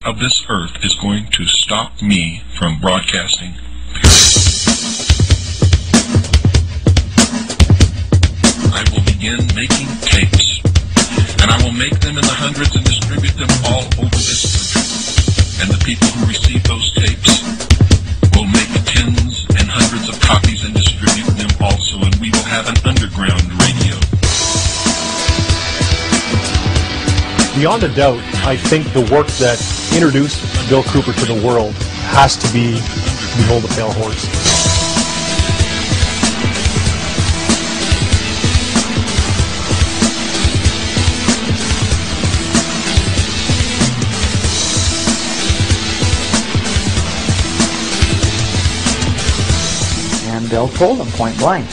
of this earth is going to stop me from broadcasting. I will begin making tapes, and I will make them in the hundreds and distribute them all over this country. And the people who receive those tapes will make tens and hundreds of copies and distribute them also, and we will have an underground radio. Beyond a doubt, I think the work that introduced Bill Cooper to the world has to be Behold the Pale Horse. And Bill told him point blank,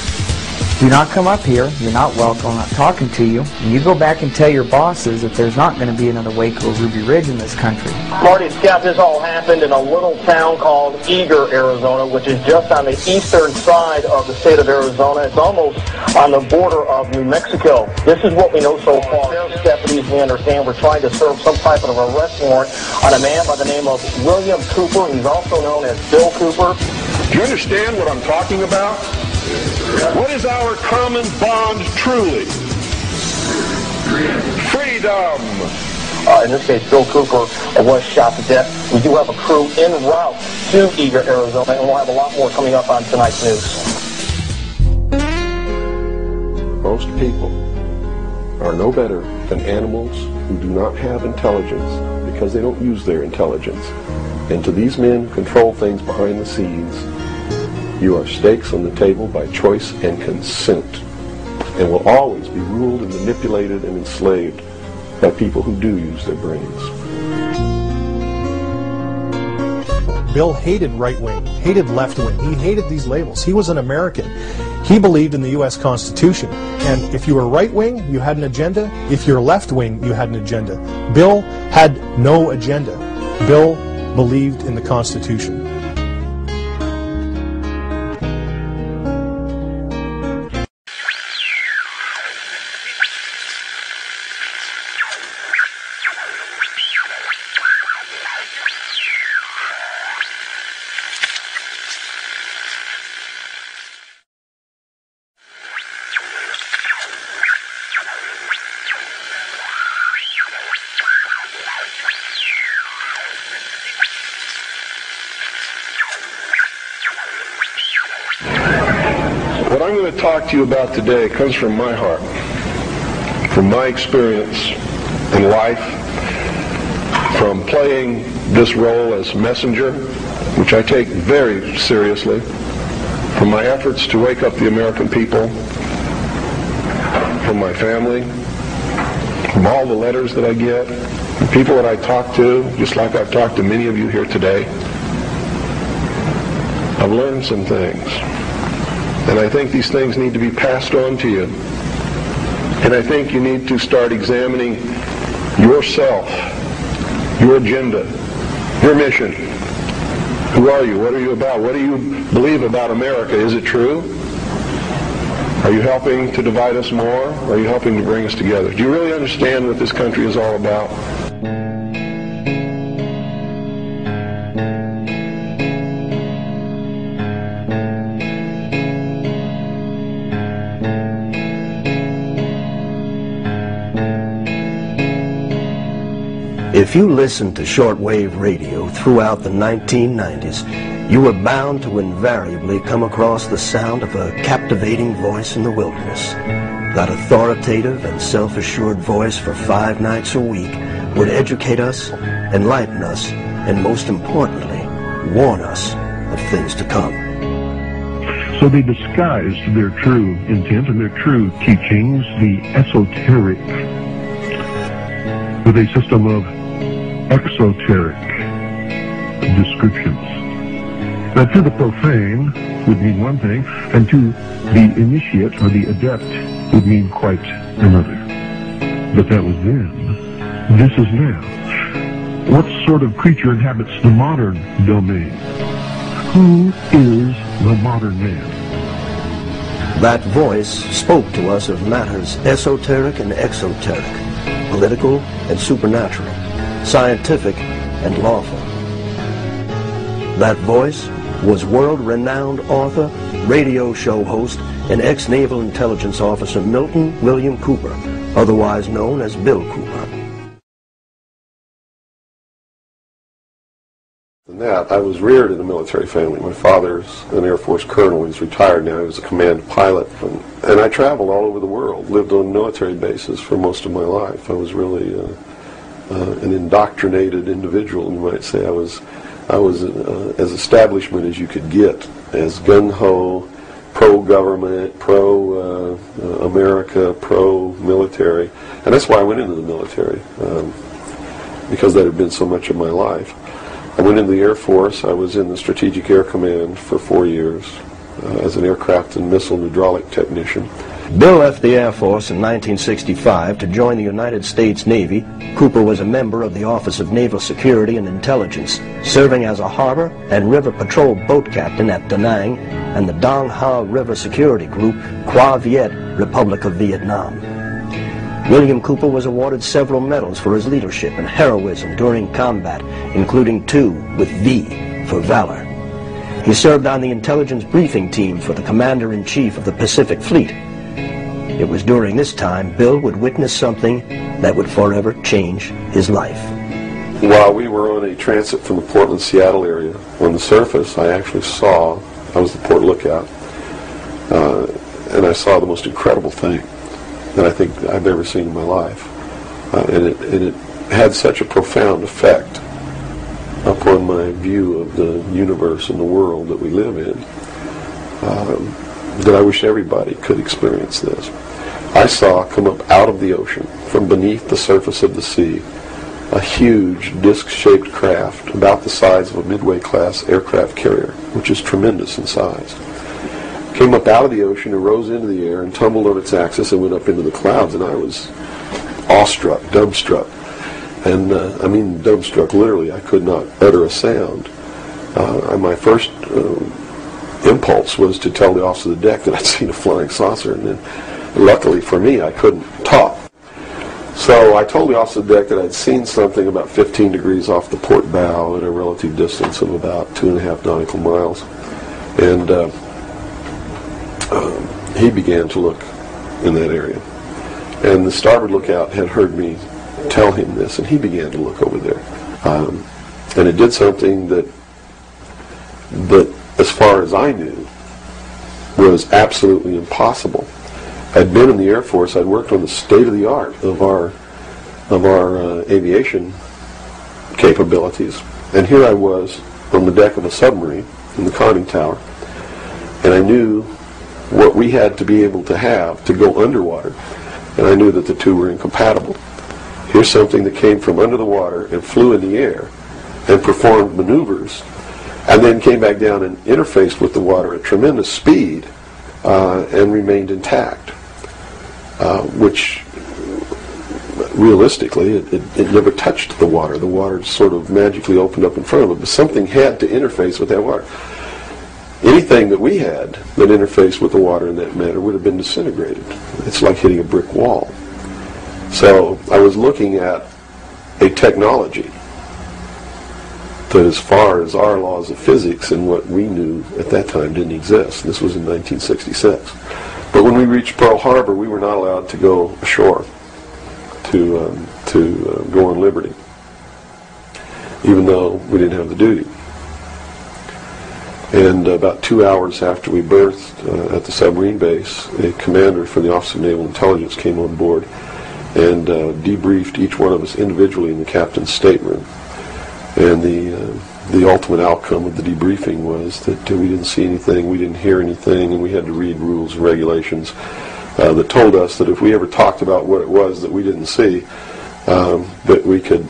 do not come up here, you're not welcome, I'm not talking to you, and you go back and tell your bosses that there's not going to be another Waco or Ruby Ridge in this country. Marty, Scott, this all happened in a little town called Eager, Arizona, which is just on the eastern side of the state of Arizona. It's almost on the border of New Mexico. This is what we know so far. Sheriff's deputies, we understand, were trying to serve some type of arrest warrant on a man by the name of William Cooper. He's also known as Bill Cooper. Do you understand what I'm talking about? What is our common bond truly? Freedom. In this case, Bill Cooper was shot to death. We do have a crew en route to Eager, Arizona, and we'll have a lot more coming up on tonight's news. Most people are no better than animals who do not have intelligence because they don't use their intelligence. And to these men who control things behind the scenes, you are stakes on the table by choice and consent, and will always be ruled and manipulated and enslaved by people who do use their brains. Bill hated right-wing, hated left-wing. He hated these labels. He was an American. He believed in the U.S. Constitution. And if you were right-wing, you had an agenda. If you're left-wing, you had an agenda. Bill had no agenda. Bill believed in the Constitution. What I'm going to talk to you about today comes from my heart, from my experience in life, from playing this role as messenger, which I take very seriously, from my efforts to wake up the American people, from my family, from all the letters that I get, the people that I talk to, just like I've talked to many of you here today. I've learned some things. And I think these things need to be passed on to you. And I think you need to start examining yourself, your agenda, your mission. Who are you? What are you about? What do you believe about America? Is it true? Are you helping to divide us more? Or are you helping to bring us together? Do you really understand what this country is all about? If you listened to shortwave radio throughout the 1990s, you were bound to invariably come across the sound of a captivating voice in the wilderness. That authoritative and self-assured voice for 5 nights a week would educate us, enlighten us, and most importantly, warn us of things to come. So they disguised their true intent and their true teachings, the esoteric, with a system of exoteric descriptions. Now, to the profane would mean one thing, and to the initiate or the adept would mean quite another. But that was then. This is now. What sort of creature inhabits the modern domain? Who is the modern man? That voice spoke to us of matters esoteric and exoteric, political and supernatural, scientific and lawful. That voice was world-renowned author, radio show host, and ex-Naval Intelligence Officer Milton William Cooper, otherwise known as Bill Cooper. I was reared in a military family. My father's an Air Force colonel. He's retired now. He was a command pilot. And I traveled all over the world, lived on military bases for most of my life. I was really an indoctrinated individual, you might say. I was as establishment as you could get, as gung-ho, pro-government, pro-America, pro-military. And that's why I went into the military, because that had been so much of my life. I went into the Air Force. I was in the Strategic Air Command for 4 years as an aircraft and missile hydraulic technician. Bill left the Air Force in 1965 to join the United States Navy. Cooper was a member of the Office of Naval Security and Intelligence, serving as a harbor and river patrol boat captain at Da Nang and the Dong Ha River Security Group, Qua Viet, Republic of Vietnam. William Cooper was awarded several medals for his leadership and heroism during combat, including 2 with V for valor. He served on the intelligence briefing team for the Commander-in-Chief of the Pacific Fleet. It was during this time Bill would witness something that would forever change his life. While we were on a transit from the Portland-Seattle area, on the surface I actually saw, I was the port lookout, and I saw the most incredible thing that I think I've ever seen in my life. And it had such a profound effect upon my view of the universe and the world that we live in, that I wish everybody could experience this. I saw come up out of the ocean, from beneath the surface of the sea, a huge disc-shaped craft about the size of a Midway-class aircraft carrier, which is tremendous in size. Came up out of the ocean and rose into the air and tumbled on its axis and went up into the clouds, and I was awestruck, dumbstruck. And I mean dumbstruck literally. I could not utter a sound. My first impulse was to tell the officer of the deck that I'd seen a flying saucer, and then luckily for me I couldn't talk. So I told the officer of the deck that I'd seen something about 15 degrees off the port bow at a relative distance of about 2.5 nautical miles. And he began to look in that area. And the starboard lookout had heard me tell him this, and he began to look over there. And it did something that, as far as I knew, was absolutely impossible. I'd been in the Air Force. I'd worked on the state-of-the-art of our aviation capabilities. And here I was on the deck of a submarine in the conning tower, and I knew what we had to be able to have to go underwater, and I knew that the two were incompatible. Here's something that came from under the water and flew in the air and performed maneuvers, and then came back down and interfaced with the water at tremendous speed and remained intact, which realistically it never touched the water. The water sort of magically opened up in front of it, but something had to interface with that water. Anything that we had that interfaced with the water in that manner would have been disintegrated. It's like hitting a brick wall. So I was looking at a technology that, as far as our laws of physics and what we knew at that time, didn't exist. This was in 1966. But when we reached Pearl Harbor, we were not allowed to go ashore to go on liberty, even though we didn't have the duty. And about 2 hours after we berthed at the submarine base, a commander from the Office of Naval Intelligence came on board and debriefed each one of us individually in the captain's stateroom. And the ultimate outcome of the debriefing was that we didn't see anything, we didn't hear anything, and we had to read rules and regulations that told us that if we ever talked about what it was that we didn't see, that we could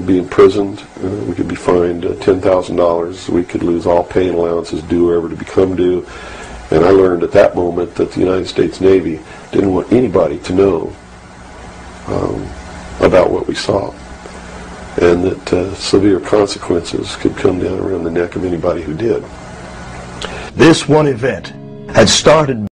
be imprisoned, we could be fined $10,000, we could lose all pay and allowances due or ever to become due. And I learned at that moment that the United States Navy didn't want anybody to know about what we saw, and that severe consequences could come down around the neck of anybody who did. This one event had started